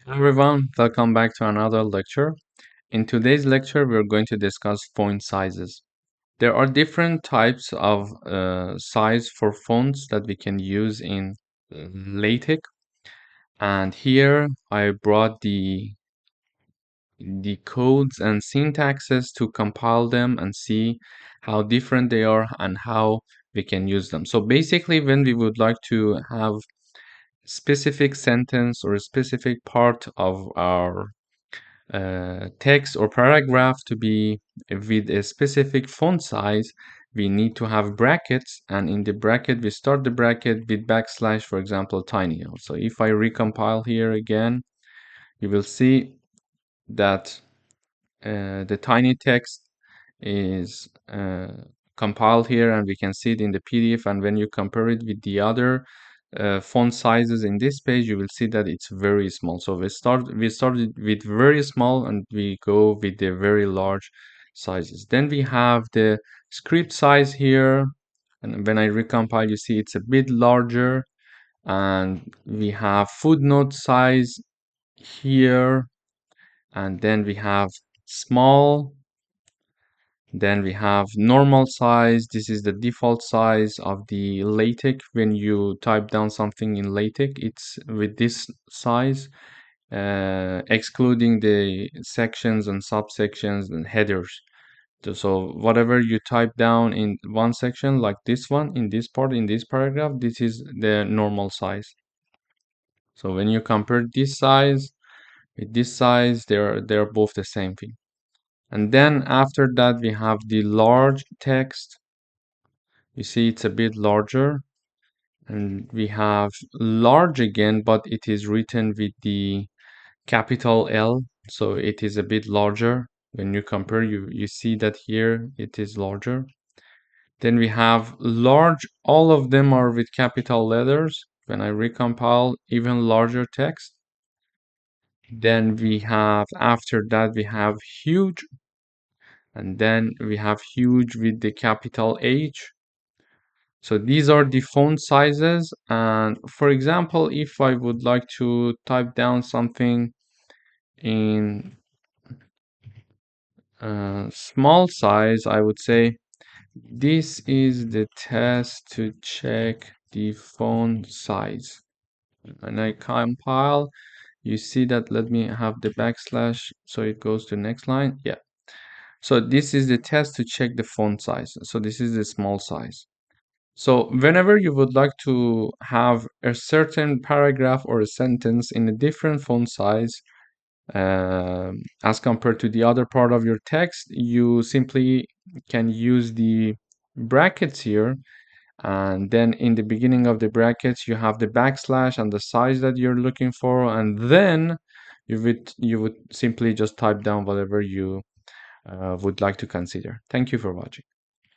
Hello everyone, welcome back to another lecture. In today's lecture, we're going to discuss font sizes. There are different types of size for fonts that we can use in LaTeX, and here I brought the codes and syntaxes to compile them and see how different they are and how we can use them. So basically, when we would like to have specific sentence or a specific part of our text or paragraph to be with a specific font size, we need to have brackets, and in the bracket we start the bracket with backslash, for example, tiny. So if I recompile here again, you will see that the tiny text is compiled here, and we can see it in the PDF. And when you compare it with the other font sizes in this page, you will see that it's very small. So we started with very small and we go with the very large sizes. Then we have the script size here, and when I recompile, you see it's a bit larger. And we have footnote size here, and then we have small. Then we have normal size. This is the default size of the LaTeX. When you type down something in LaTeX, it's with this size, excluding the sections and subsections and headers. So whatever you type down in one section, like this one, in this part, in this paragraph, this is the normal size. So when you compare this size with this size, they're both the same thing. And then after that, we have the large text. You see it's a bit larger. And we have large again, but it is written with the capital L. So it is a bit larger. When you compare, you see that here it is larger. Then we have large. All of them are with capital letters. When I recompile, even larger text. Then we have, after that, we have huge. And then we have huge with the capital H. So these are the font sizes. And for example, if I would like to type down something in small size, I would say this is the test to check the font size. And I compile, you see that, let me have the backslash so it goes to next line. Yeah. So this is the test to check the font size. So this is the small size. So whenever you would like to have a certain paragraph or a sentence in a different font size as compared to the other part of your text, you simply can use the brackets here. And then in the beginning of the brackets, you have the backslash and the size that you're looking for. And then you would simply just type down whatever you would like to consider. Thank you for watching.